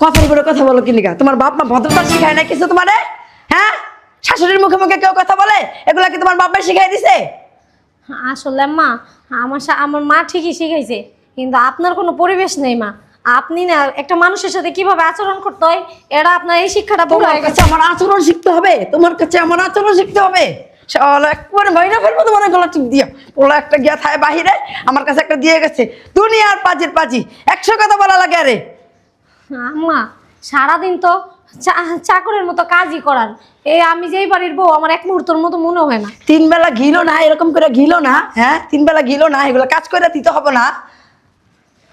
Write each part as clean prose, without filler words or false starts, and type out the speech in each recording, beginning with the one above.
কথার উপরে কথা বলো কি লিগা? তোমার বাপ মা ভদ্রতা শিখায় না কিছু তোমারে? হ্যাঁ, শাশুড়ির মুখে মুখে কেউ কথা বলে? এগুলা কি তোমার বাপ মা শিখাই দিছে? আসলে মা আমার মা ঠিকই শিখাইছে, কিন্তু আপনার কোনো পরিবেশ নেই মা। আপনি না একটা মানুষের সাথে কিভাবে আচরণ করতে হয় এটা আপনার এই শিক্ষাটা ভুল তোমার হয়ে কাছে গেছে। আমার আচরণ শিখতে হবে? তোমার কাছে আমার আচরণ শিখতে হবে? শালা একবারে মাইনা ফেলবো তোমার গলা টিপ দিয়া। ওলা একটা গিয়া থায় বাহিরে, আমার কাছে একটা দিয়ে গেছে। দুনিয়ার পাজির পাজি 100 কথা বলা লাগে। আরে আম্মা সারাদিন তো চাকরের মতো কাজই করার, এই আমি যেই বাড়ির বউ আমার এক মুহূর্তের মতো মনে হয় না। 3 বেলা ঘিলো না, এরকম করে ঘিলো না। হ্যাঁ, 3 বেলা ঘিলো না, এগুলো কাজ করে দিতে হবে না?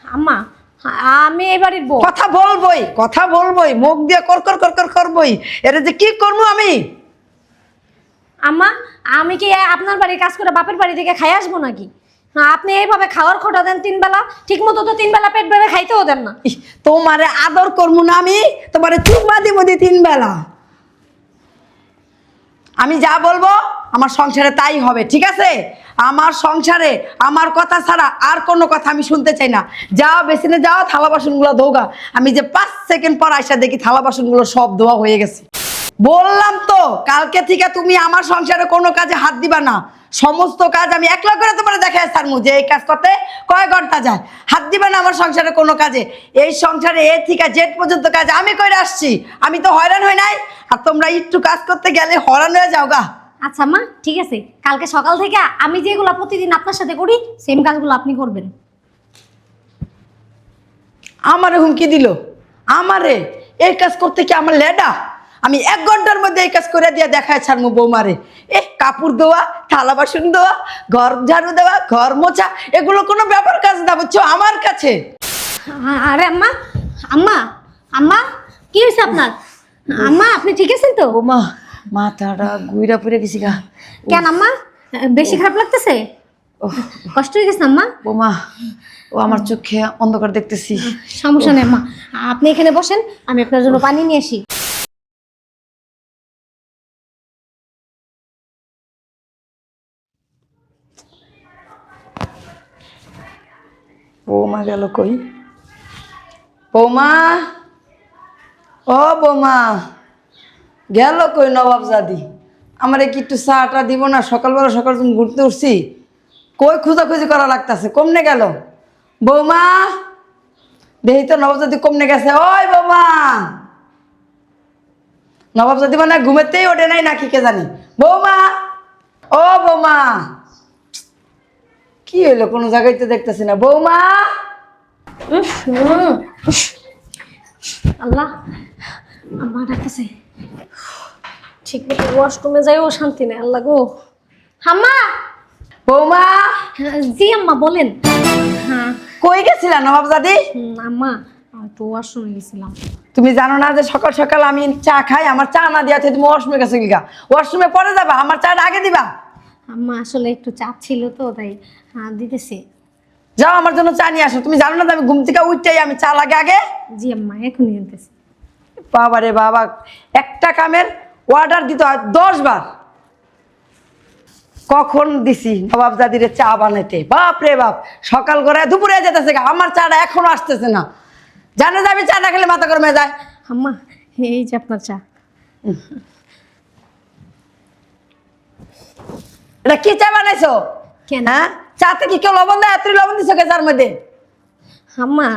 আম্মা আমি এই বাড়ির বউ। কথা বলবই, মুখ দিয়ে কর কর কর কর করবই। এটা যে কি করবো আমি? আম্মা আমি কি আপনার বাড়ির কাজ করে বাপের বাড়ি থেকে খাই আসবো নাকি? আপনি এইভাবে খাওয়ার খোটা দেন 3 বেলা, ঠিক মতো তো 3 বেলা পেট ভরে খাইতেও দেন না। ইস, তোমারে আদর করবো না আমি? তোমারে চুমা দিব 3 বেলা। আমি যা বলবো আমার সংসারে তাই হবে, ঠিক আছে? আমার সংসারে আমার কথা ছাড়া আর কোনো কথা আমি শুনতে চাই না। যাও বেসিনে যাও, থালা বাসনগুলো ধোগা। আমি যে 5 সেকেন্ড পর আইসা দেখি থালা বাসনগুলো সব ধোয়া হয়ে গেছে। বললাম তো কালকে থেকে তুমি আমার সংসারে কোনো কাজে হাত দিবা না। সমস্ত কাজ আমি একলা করে তোমার দেখায় ছাড়মু যে এই কাজ করতে কয় ঘন্টা যায়। হাত দিবা না আমার সংসারে কোনো কাজে। এই সংসারে এ থেকে জেড পর্যন্ত কাজ আমি করে আসছি। আমি তো হয়রান হই নাই, আর তোমরা একটু কাজ করতে গেলে হয়রান হয়ে যাও গা। আচ্ছা মা ঠিক আছে, কালকে সকাল থেকে আমি যেগুলো প্রতিদিন আপনার সাথে করি সেম কাজগুলো আপনি করবেন। আমারে হুমকি দিল? আমারে এই কাজ করতে কি আমার লেডা? আমি 1 ঘন্টার মধ্যে এই কাজ করে দিয়ে দেখায় ছাড়মু বৌমারে। কাপড় ধোয়া, থালা বাসন ধোয়া, ঘর ঝাড়ু দেওয়া, ঘর মোছা, এগুলো কোনো ব্যাপার কাজ না, বুঝছো আমার কাছে? আরে আম্মা আম্মা আম্মা কি হয়েছে আপনার? আম্মা আপনি ঠিক আছেন তো? বৌমা মাথাটা গুইরা পড়ে গেছি গা। কেন আম্মা, বেশি খারাপ লাগতেছে? কষ্ট হয়ে গেছে আম্মা? বৌমা ও আমার চোখে অন্ধকার দেখতেছি। সমস্যা নেই আম্মা, আপনি এখানে বসেন, আমি আপনার জন্য পানি নিয়ে আসি। বৌমা গেল কই? বৌমা, ও বৌমা গেল কই নবাবজাদি? আমার কি একটু চাটা দিব না? সকালবেলা সকাল তুমি ঘুরতে উঠছি, কই খোঁজাখুঁজি করা লাগতেছে। কমনে গেল বৌমা? দেখি তো নবাবজাদি কমনে গেছে। ওই বৌমা, নবাবজাদি মানে ঘুমেতেই ওঠে নাই নাকি কে জানি। বৌমা, ও বৌমা, কি হইলো? কোনো জায়গায় তো দেখতেছি না বৌমা। আল্লাহ, আম্মা ডাকতেছে। ঠিক মতো ওয়াশরুমে যাইও শান্তি নেই। আল্লাহ গো। আম্মা। বৌমা, জি আম্মা বলেন। হ্যাঁ কই গেছিলা নবাবজাদি? আম্মা আমি তো ওয়াশরুমে গেছিলাম। তুমি জানো না যে সকাল সকাল আমি চা খাই? আমার চা না দিয়া তুমি ওয়াশরুমে গেছো গিয়া। ওয়াশরুমে পরে যাবা, আমার চাটা আগে দিবা। আম্মা আসলে একটু চাপ ছিল তো তাই দিতেছি। যাও আমার জন্য চা নিয়ে আসো। তুমি জানো না যে আমি ঘুম থেকে উঠতেই আমি চা লাগে আগে? জি আম্মা এখনই আনতেছি। বাবা রে বাবা, একটা কামের অর্ডার দিতে হয় 10 বার। কখন দিছি নবাবজাদিরে চা বানাইতে? বাপ রে বাপ, সকাল করে দুপুরে যেতেছে, আমার চাটা এখনো আসতেছে না। জানো যে আমি চা না খেলে মাথা গরম হয়ে যায়। আম্মা এই যে আপনার চা। এটা কি চা বানাইছো? কেন? হ্যাঁ, চাতে কি কেউ লবণ দেয়? এত লবণ দিছো কে চার মধ্যে? আম্মা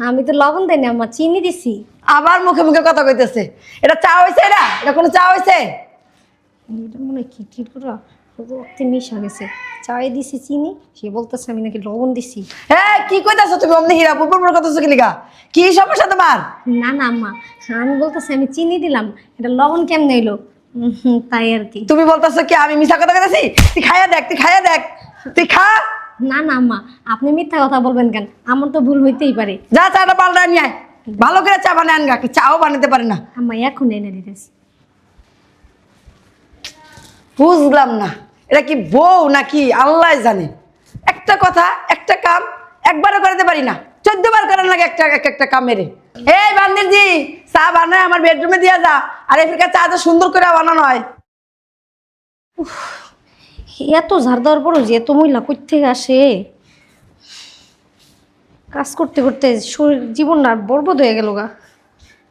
আমি তো লবণ দেয়নি আম্মা, চিনি দিছি। আবার মুখে মুখে কথা কইতেছে। এটা চা হইছে? এটা কোনো চা হইছে? এটা মনে হয় কি করে রক্তে মিশা গেছে। চায়ে দিছি চিনি, সে বলতেছে আমি নাকি লবণ দিছি। হ্যাঁ, কি কইতাছো তুমি? অমনি হীরা পুপুর কইতাছো কি লিগা? কি সমস্যা তোমার? না না আম্মা, আমি বলতেছি আমি চিনি দিলাম, এটা লবণ কেমনে এলো? তাই আর কি। তুমি বলতেছো কি আমি মিছা কথা কইতাছি? তুই খাইয়া দেখ, তুই খাইয়া দেখ, তুই খা। না না আম্মা, আপনি মিথ্যা কথা বলবেন কেন? আমার তো ভুল হইতেই পারে। যা চাটা পাল্টা নিয়ে আয়, ভালো করে চা বানায় আনগা। কি চাও বানাতে পারে না? আম্মা এখন এনে দিতেছি। বুঝলাম না, এটা কি বউ নাকি আল্লাহ জানে। একটা কথা একটা কাম একবারও করতে পারি না, 14 বার করার লাগে একটা কাম মেরে। এই বান্দিরজি, চা বানায় আমার বেডরুমে দিয়া যা। আর এফিরকা চা তো সুন্দর করে বানানো হয়। এত ঝাড় দেওয়ার পরও যে এত মহিলা কই থেকে আসে? কাজ করতে করতে শরীর জীবনটা বরবাদ হয়ে গেল গা।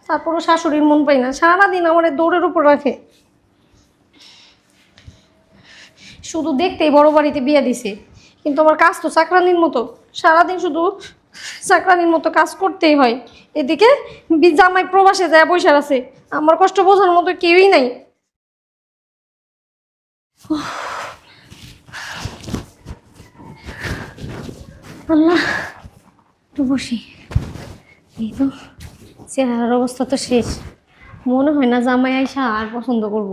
তারপরও শাশুড়ির মন পাই না, সারাদিন আমার এই দৌড়ের উপর রাখে। শুধু দেখতেই বড় বাড়িতে বিয়ে দিছে, কিন্তু আমার কাজ তো চাকরানির মতো, সারাদিন শুধু চাকরানির মতো কাজ করতেই হয়। এদিকে জামাই প্রবাসে যায় বসে আছে, আমার কষ্ট বোঝার মতো কেউই নাই। আল্লাহ, একটু বসি। এই তো চেহারার অবস্থা তো শেষ, মনে হয় না জামাই আইসা আর পছন্দ করব।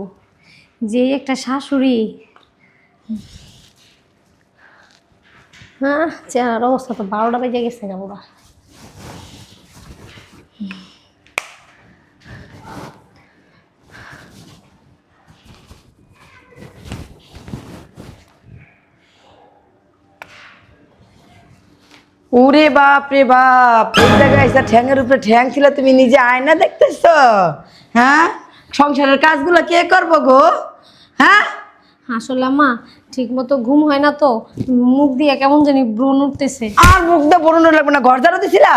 যে একটা শাশুড়ি, হ্যাঁ চেহারার অবস্থা তো 12টা বেজে গেছে না বাবা। ওরে বাপ রে বাপ, এই জায়গায় এসে ঠ্যাংয়ের উপরে ঠ্যাং ছিল, তুমি নিজে আয়না দেখতেছ? হ্যাঁ, সংসারের কাজগুলো কে করবো গো? হ্যাঁ, আসলে মা ঠিক মতো ঘুম হয় না তো, মুখ দিয়ে কেমন জানি ব্রণ উঠতেছে। আর মুখ দিয়ে বরুণ লাগবে না, ঘর ঝাড়ু দিছিলা?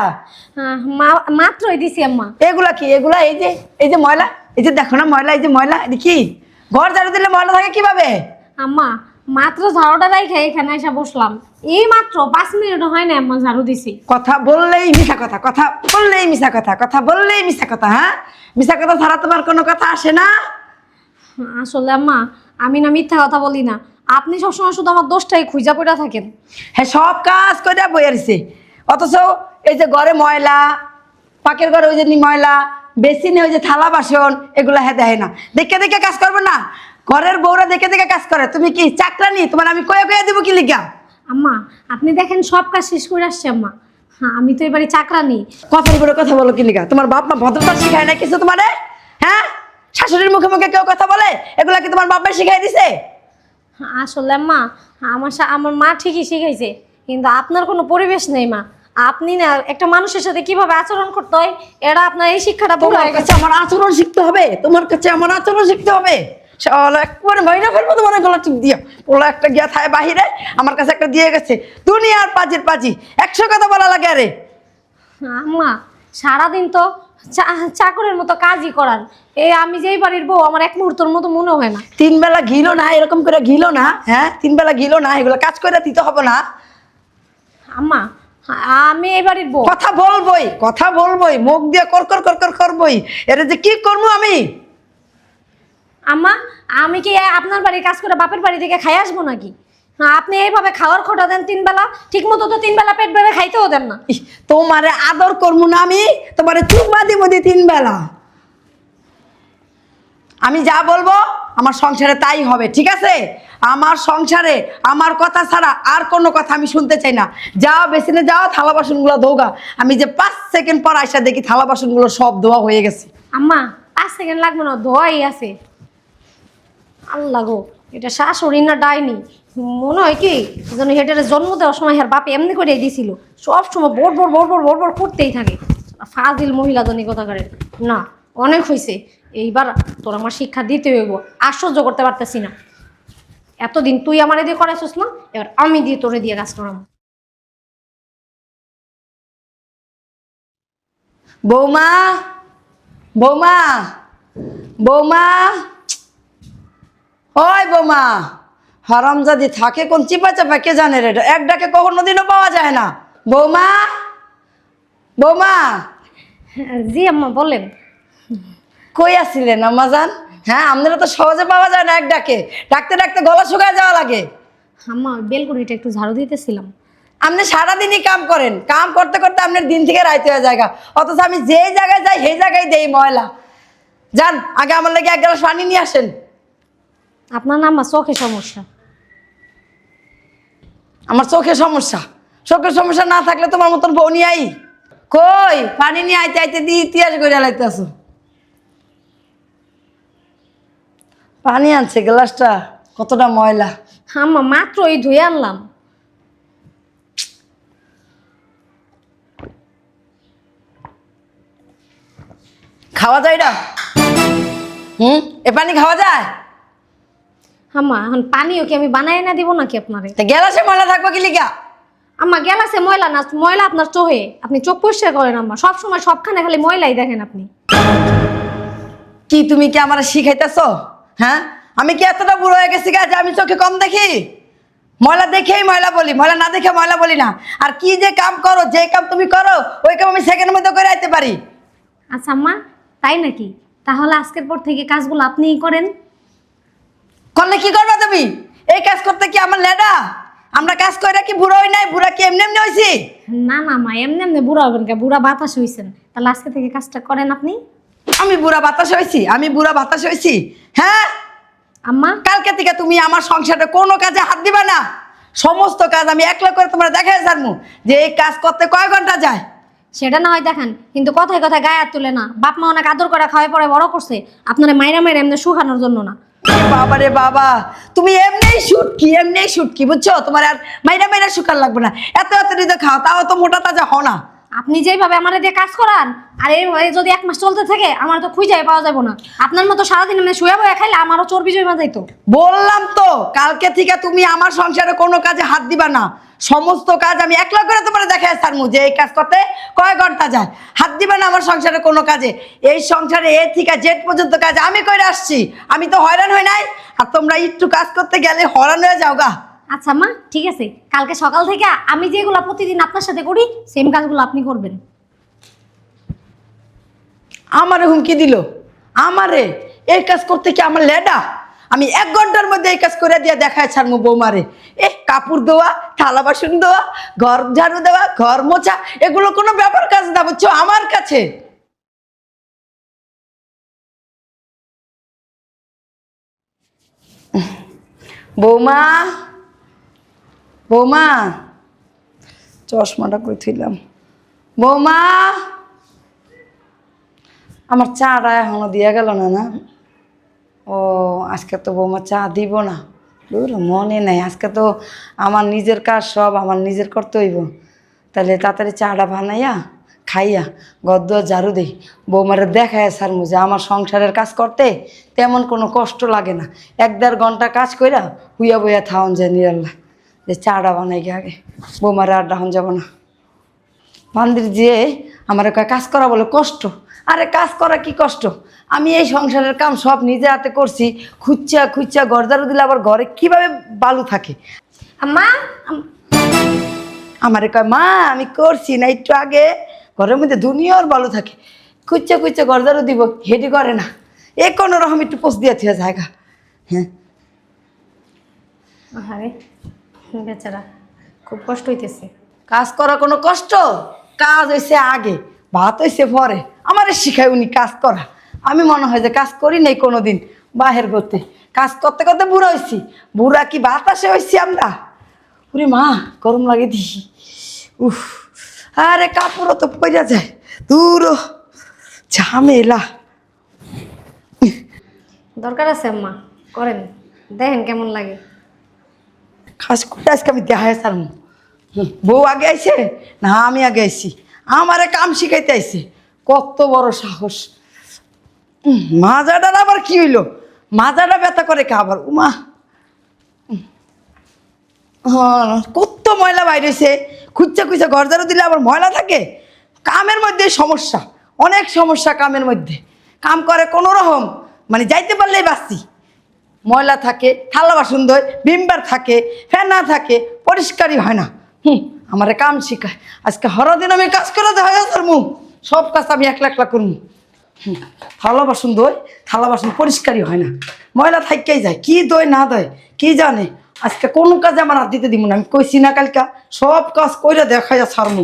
মাত্রই দিছি আম্মা। এগুলা কি? এগুলা এই যে ময়লা, এই যে দেখো না ময়লা, এই যে ময়লা, এটা কি? ঘর ঝাড়ু দিলে ময়লা থাকে কিভাবে? আম্মা মাত্র ঝাড়ুটা রাইখে এখানে এসে বসলাম, এই মাত্র 5 মিনিটও হয় না আম্মা ঝাড়ু দিছি। কথা বললেই মিশা কথা, কথা বললেই মিশা কথা, কথা বললেই মিশা কথা। হ্যাঁ, মিশা কথা ছাড়া তোমার কোনো কথা আসে না। আসলে আম্মা আমি না মিথ্যা কথা বলি না, আপনি সবসময় শুধু আমার দোষটাই খুঁজা পড়া থাকেন। হ্যাঁ, সব কাজ করে বই আসছে, অথচ এই যে ঘরে ময়লা, পাকের ঘরে ওই যে ময়লা, বেসিনে ওই যে থালা বাসন, এগুলা হ্যাঁ দেয় না, দেখে দেখে কাজ করবে না? ঘরের বউরা দেখে দেখে কাজ করে, তুমি কি চাকরানি? তোমার আমি কয়ে কয়ে দেবো কি লিগা? আম্মা আপনি দেখেন সব কাজ শেষ করে আসছে আম্মা, হ্যাঁ আমি তো এবারে চাকরানি। কথার উপরে কথা বলো কি লিগা? তোমার বাপ মা ভদ্রতা শিখায় না কিছু তোমারে? হ্যাঁ, শাশুড়ির মুখে মুখে কেউ কথা বলে? এগুলা কি তোমার বাপে শিখাই দিছে? আসলে আম্মা আমার মা ঠিকই শিখাইছে, কিন্তু আপনার কোনো পরিবেশ নেই মা। আপনি না একটা মানুষের সাথে কিভাবে আচরণ করতে হয়, এটা আপনার এই শিক্ষাটা বড় তোমার কাছে আমার আচরণ শিখতে হবে? তোমার কাছে আমার আচরণ শিখতে হবে? শালা একবারে মাইনা ফেলবো তোমার গলা টিপ দিয়া। ওলা একটা গিয়া থায় বাহিরে, আমার কাছে একটা দিয়ে গেছে, দুনিয়ার পাজির পাজি, 100 কথা বলা লাগে। আরে আম্মা সারাদিন তো চাকরের মতো কাজই করার, এই আমি যেই বাড়ির বউ আমার এক মুহূর্তের মতো মনে হয় না। 3 বেলা ঘিলো না, এরকম করে ঘিলো না। হ্যাঁ, 3 বেলা ঘিলো না, এগুলো কাজ করে দিতে হবে না? আম্মা আমি এই বাড়ির বউ। কথা বলবই, কথা বলবই, মুখ দিয়ে কর কর কর কর করবই। এটা যে কি করবো আমি? আম্মা আমি কি আপনার বাড়ির কাজ করে বাপের বাড়ি থেকে খাই আসবো নাকি? আপনি এইভাবে খাওয়ার খোটা দেন 3 বেলা, ঠিক মতো তো 3 বেলা পেট ভরে খাইতেও দেন না। ইস, তোমারে আদর করবো না আমি? তোমারে চুপা দিব 3 বেলা। আমি যা বলবো আমার সংসারে তাই হবে, ঠিক আছে? আমার সংসারে আমার কথা ছাড়া আর কোনো কথা আমি শুনতে চাই না। যাও বেসিনে যাও, থালা বাসনগুলো ধোগা। আমি যে 5 সেকেন্ড পর আইসা দেখি থালা বাসনগুলো সব ধোয়া হয়ে গেছে। আম্মা 5 সেকেন্ড লাগবে না, ধোয়াই আছে। আল্লাহ গো, এটা শাশুড়ি না ডাইনি? মনে হয় কি যেন হেটারে জন্ম দেওয়ার সময় হের বাপ এমনি করে দিয়েছিল, সব সময় বড় বড় বড় বড় বড় বড় করতেই থাকে। ফাজিল মহিলা জনী কথা করে না, অনেক হয়েছে। এইবার তোর আমার শিক্ষা দিতে হইব, আর সহ্য করতে পারতেছি না। এতদিন তুই আমার দিয়ে করাইছিস না, এবার আমি দিয়ে তোরে দিয়ে কাজ করাম। বৌমা, বৌমা, বৌমা, ওই বৌমা, হারামজাদি থাকে কোন চিপা চাপা কে জানে রে? এক ডাকে কখনো দিনও পাওয়া যায় না। বৌমা, বৌমা। জি আম্মা বলেন। কই আসছিলেন আম্মাজান? হ্যাঁ, আপনারা তো সহজে পাওয়া যায় না, এক ডাকে ডাকতে ডাকতে গলা শুকায় যাওয়া লাগে। আম্মা বেলকুনিটা একটু ঝাড়ু দিতেছিলাম। আপনি সারাদিনই কাম করেন, কাম করতে করতে আপনার দিন থেকে রাইতে হয়ে যায়, অথচ আমি যে জায়গায় যাই সেই জায়গায় দেই ময়লা। যান, আগে আমার লাগে 1 গ্লাস পানি নিয়ে আসেন। আপনার না আম্মা চোখে সমস্যা। আমার চোখের সমস্যা? চোখের সমস্যা না থাকলে তোমার মতন বউ নিয়ে আই? কই পানি নিয়ে আইতে আইতে দিয়ে ইতিহাস করে লাইতেছো। পানি আনছে, গ্লাসটা কতটা ময়লা। আম্মা মাত্র এই ধুয়ে আনলাম। খাওয়া যায় না? এ পানি খাওয়া যায়? আম্মা এখন পানিও কি আমি বানাই না দিব নাকি আপনারে? গ্লাসে ময়লা থাকবো কি লিগা? আম্মা গেলাসে ময়লা না, ময়লা আপনার চোখে। আপনি চোখ পরিষ্কার করেন আম্মা, সব সময় সবখানে খালি ময়লাই দেখেন আপনি। কি তুমি কি আমার শিখাইতেছো? হ্যাঁ, আমি কি এতটা বুড়ো হয়ে গেছি যে আমি চোখে কম দেখি? ময়লা দেখেই ময়লা বলি, ময়লা না দেখে ময়লা বলি না। আর কি যে কাম করো, যে কাম তুমি করো ওই কাম আমি সেকেন্ডের মধ্যে করে আইতে পারি। আচ্ছা আম্মা, তাই নাকি? তাহলে আজকের পর থেকে কাজগুলো আপনিই করেন। করলে কি করবে তুমি? এই কাজ করতে কি আমার লেডা? আমরা কাজ করে কি বুড়ো হই নাই? বুড়া কি এমনি এমনি হয়েছি? না না মা, এমনি এমনি বুড়া হবেন কে? বুড়া বাতাস হইছেন। তাহলে আজকে থেকে কাজটা করেন আপনি। আমি বুড়া বাতাস হয়েছি? আমি বুড়া বাতাস হয়েছি? হ্যাঁ, আম্মা, কালকে থেকে তুমি আমার সংসারে কোনো কাজে হাত দিবা না। সমস্ত কাজ আমি একলা করে তোমরা দেখাই জানমু যে এই কাজ করতে কয় ঘন্টা যায়। সেটা না হয় দেখান, কিন্তু কথায় কথায় গায়ে হাত তুলে না। বাপ মা অনেক আদর করে খাওয়াই পরে বড় করছে, আপনারা মাইরা মাইরা এমনি শুকানোর জন্য না। বাবা রে বাবা, তুমি এমনিই শুটকি বুঝছো? তোমার আর মাইরা মাইরা শুকার লাগবে না। এত এত দিতে খাও, তাও তো মোটা তাজা হও না। আপনি যেভাবে আমার দিয়ে কাজ করান, আর এইভাবে যদি 1 মাস চলতে থাকে, আমার তো খুঁজে পাওয়া যাবে না। আপনার মতো সারাদিন এমনি শুয়ে বয়ে খাইলে আমারও চর্বি জমা যাইতো। বললাম তো কালকে থেকে তুমি আমার সংসারে কোনো কাজে হাত দিবা না। সমস্ত কাজ আমি একলা করে তোমার দেখাই ছাড়মু যে এই কাজ করতে কয় ঘন্টা যায়। হাত দিবা না আমার সংসারে কোনো কাজে। এই সংসারে এ থেকে জেড পর্যন্ত কাজ আমি করে আসছি। আমি তো হয়রান হই নাই, আর তোমরা একটু কাজ করতে গেলে হয়রান হয়ে যাও গা। আচ্ছা মা, ঠিক আছে, কালকে সকাল থেকে আমি যেগুলো প্রতিদিন আপনার সাথে করি সেম কাজগুলো আপনি করবেন। আমারে হুমকি দিল? আমারে এই কাজ করতে কি আমার লেডা? আমি 1 ঘন্টার মধ্যে এই কাজ করে দিয়ে দেখায় ছাড়মু বৌমারে। কাপড় ধোয়া, থালা বাসন ধোয়া, ঘর ঝাড়ু দেওয়া, ঘর মোছা, এগুলো কোনো ব্যাপার কাজ না বুঝছো আমার কাছে। বৌমা, বৌমা, চশমাটা কই থইলাম? বৌমা, আমার চাটা এখনো দিয়া গেল না। না, ও আজকে তো বৌমা চা দিব না। দূর, মনে নাই। আজকে তো আমার নিজের কাজ সব আমার নিজের করতে হইব। তাহলে তাড়াতাড়ি চাটা বানাইয়া খাইয়া গদ্দ ঝাড়ু দেই, বৌমারে দেখায় সারমু যে আমার সংসারের কাজ করতে তেমন কোনো কষ্ট লাগে না। 1-1.5 ঘন্টা কাজ কইরা হুইয়া বইয়া থাউন যায় নিরাল্লা। যে চাটা বানাই গে আগে, বৌমারে আর ডাহন যাব না। বান্দির যে আমার কাজ করা বলে কষ্ট। আরে কাজ করা কি কষ্ট? আমি এই সংসারের কাম সব নিজে হাতে করছি। খুচ্চা খুচ্চা গরদারু দিলে আবার ঘরে কিভাবে বালু থাকে। আম্মা, আমারে কয় মা আমি করছি না একটু আগে, ঘরের মধ্যে দুনিয়ার বালু থাকে। খুচ্চা খুচ্চা গরদারু দিব, হেঁটে করে না। কোনো রকম একটু পোষ দিয়ে থিয়া জায়গা। হ্যাঁ, আরে বেচারা খুব কষ্ট হইতেছে। কাজ করা কোনো কষ্ট? কাজ হয়েছে আগে, ভাত হয়েছে পরে। আমারে শিখায় উনি কাজ করা। আমি মনে হয় যে কাজ করি নাই কোনোদিন বাহির করতে। কাজ করতে করতে বুড়া হয়েছি। বুড়া কি বাতাসে হয়েছি আমরা? উরে মা, গরম লাগে দি। উফ, আরে কাপড়ও তো পড়া যায়। দূর ঝামেলা। দরকার আছে আম্মা, করেন, দেখেন কেমন লাগে। কাজ করে আজকে আমি দেখায় সারমু। বউ আগে আইছে না আমি আগে আইছি? আমারে কাম শিখাইতে আইছে। কত বড় সাহস! মাজাটার আবার কি হইলো? মাজাটা ব্যথা করে কে আবার? উমা, কত ময়লা বাইরেছে। খুঁজছে খুঁজছে ঘর ঝাড়ু দিলে আবার ময়লা থাকে। কামের মধ্যে সমস্যা, অনেক সমস্যা কামের মধ্যে। কাম করে কোনো রকম, মানে যাইতে পারলেই বাঁচছি। ময়লা থাকে, থালা বাসন ধোয়, বিম্বার থাকে, ফেনা থাকে, পরিষ্কারই হয় না। আমারে কাম শিখায়। আজকে হরদিন আমি কাজ করে দেখা যাচ্ছে সব কাজ আমি একলা একলা করবো। থালা বাসন ধোয়, থালা বাসন পরিষ্কারই হয় না, ময়লা থাইকেই যায়। কি দই না দয় কি জানে। আজকে কোনো কাজে আমার হাত দিতে দিব না। আমি কইছি না কালকা সব কাজ কইরা দেখা যা ছাড়মু।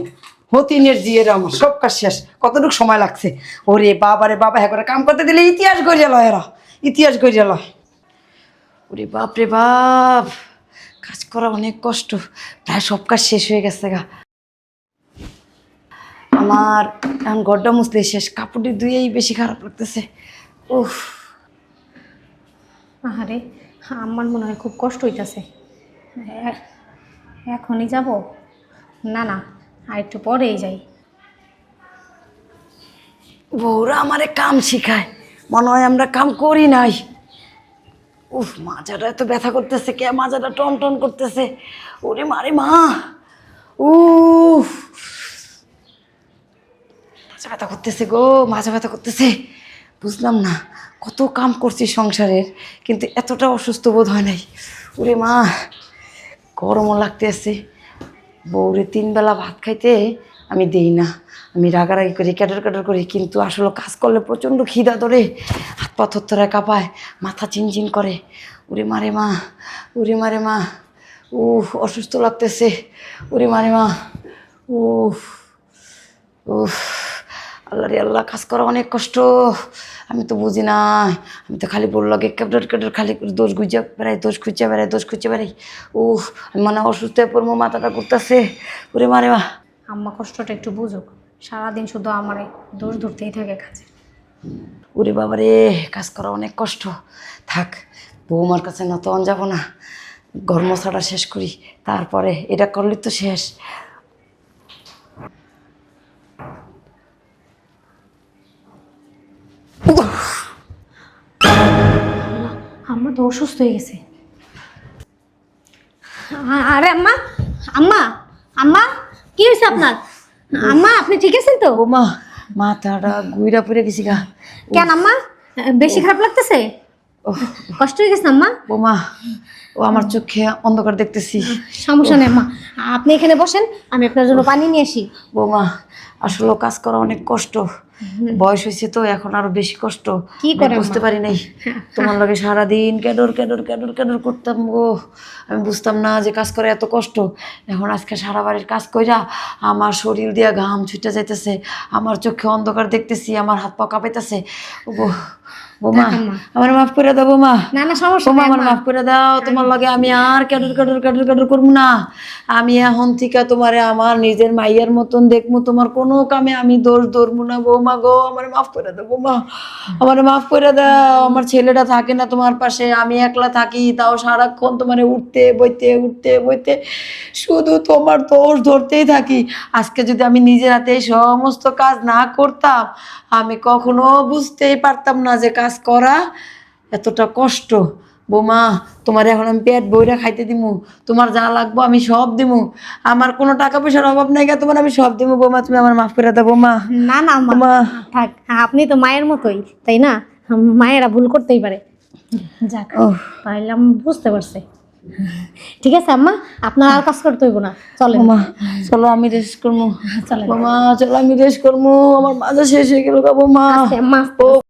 হতিনের জিয়ের আমার সব কাজ শেষ। কতটুকু সময় লাগছে? ওরে বাবা রে বাবা, হ্যাঁ করে কাম করতে দিলে ইতিহাস গড়িয়া লয় এরা, ইতিহাস গড়িয়া লয়। ওরে বাপ রে বাপ, কাজ করা অনেক কষ্ট। প্রায় সব কাজ শেষ হয়ে গেছে গা আমার। এখন গড্ডা মুছতে শেষ, কাপড়টি ধুয়েই বেশি খারাপ লাগতেছে। উফ, আরে আমার মনে হয় খুব কষ্ট হইতাছে। এখনই যাব? না না, আর একটু পরেই যাই। বউরা আমারে কাম শিখায়, মনে হয় আমরা কাম করি নাই। উফ, মাজাটা এত ব্যথা করতেছে কে? মাজাটা টন টন করতেছে। ওরে মারে মা, উফ, মাথা ব্যথা করতেছে গো, মাথা ব্যথা করতেছে। বুঝলাম না কত কাম করছি সংসারের, কিন্তু এতটা অসুস্থ বোধ হয় নাই। ওরে মা, গরমও লাগতেছে। বউরে 3 বেলা ভাত খাইতে আমি দেই না, আমি রাগারাগি করি, ক্যাডর ক্যাডর করি, কিন্তু আসলে কাজ করলে প্রচণ্ড খিদা ধরে, হাত পা থরথরে কাঁপায়, মাথা চিনচিন করে। উরে মারে মা, উরে মারে মা, উফ অসুস্থ লাগতেছে। উরে মারে মা, উফ উফ, আল্লাহ রে আল্লাহ, কাজ করা অনেক কষ্ট। আমি তো বুঝি না, আমি তো খালি বললো গে ক্যাডর ক্যাডর খালি করে দোষ গুজা বেড়াই, দোষ খুঁজে বেড়াই, দোষ খুঁজে বেড়াই। উফ, আমি মানে অসুস্থ হয়ে পড়বো, মাথাটা ঘুরতেছে। উরে মারে মা। আম্মা কষ্টটা একটু বুঝুক, সারাদিন শুধু আমারে দোষ ধরতেই থাকে কাজে। ওরে বাবারে, কাজ করা অনেক কষ্ট। থাক, বৌমার কাছে না তখন যাবো না, ঘর মশাটা শেষ করি, তারপরে এটা করলে তো শেষ। আম্মা তো অসুস্থ হয়ে গেছে। আরে আম্মা, আম্মা, আম্মা, কি হয়েছে আপনার? আম্মা আপনি ঠিক আছেন তো? বৌমা, মাথাটা গুইরা পড়ে গেছি গা। কেন আম্মা, বেশি খারাপ লাগতেছে? কষ্ট হয়ে গেছে আম্মা? বৌমা, ও আমার চোখে অন্ধকার দেখতেছি। সমস্যা নেই আম্মা, আপনি এখানে বসেন, আমি আপনার জন্য পানি নিয়ে আসি। বৌমা, আসলে কাজ করা অনেক কষ্ট, বয়স হয়েছে তো এখন আরো বেশি কষ্ট। কি আমি করে বুঝতে আম্মা? পারি নাই তোমার লগে সারাদিন ক্যাডর ক্যাডর ক্যাডর ক্যাডর করতাম গো। আমি বুঝতাম না যে কাজ করে এত কষ্ট। এখন আজকে সারা বাড়ির কাজ কইরা আমার শরীর দিয়া ঘাম ছুটে যাইতেছে, আমার চোখে অন্ধকার দেখতেছি, আমার হাত পা কাঁপাইতেছে। ও বোমা, আমার মাফ করে দাও বোমা। না না সমস্যা বোমা, নেই আমার আম্মা। মাফ করে দাও। তোমার লগে আমি আর ক্যাডর ক্যাডর ক্যাডর ক্যাডর করবো না। আমি এখন থেকে তোমারে আমার নিজের মাইয়ার মতন দেখবো, তোমার কোনো কামে আমি দোষ ধরবো না। বৌমা গো, আমার মাফ করে দাও বৌমা, আমার মাফ করে দাও। আমার ছেলেটা থাকে না তোমার পাশে, আমি একলা থাকি, তাও সারাক্ষণ তোমার উঠতে বইতে শুধু তোমার দোষ ধরতেই থাকি। আজকে যদি আমি নিজের হাতে এই সমস্ত কাজ না করতাম, আমি কখনো বুঝতেই পারতাম না যে কাজ করা এতটা কষ্ট। বৌমা, তোমার এখন আমি পেট বইরা খাইতে দিমু, তোমার যা লাগবো আমি সব দিমু, আমার কোনো টাকা পয়সার অভাব নাই গা, তোমার আমি সব দিমু। বৌমা, তুমি আমার মাফ করে দাও বৌমা। না না আম্মা, বৌমা, থাক, আপনি তো মায়ের মতোই তাই না? মায়েরা ভুল করতেই পারে। যাক, ওহ, তাহলে আমি বুঝতে পারছি। ঠিক আছে আম্মা, আপনার আর কাজ করতে হইব না, চলেন। বৌমা চলো আমি রেস্ট করবো। চলেন বৌমা চলো আমি রেস্ট করবো, আমার মাজা শেষ হয়ে গেল গা বৌমা। আস্তে, আম্মা, আস্তে। ও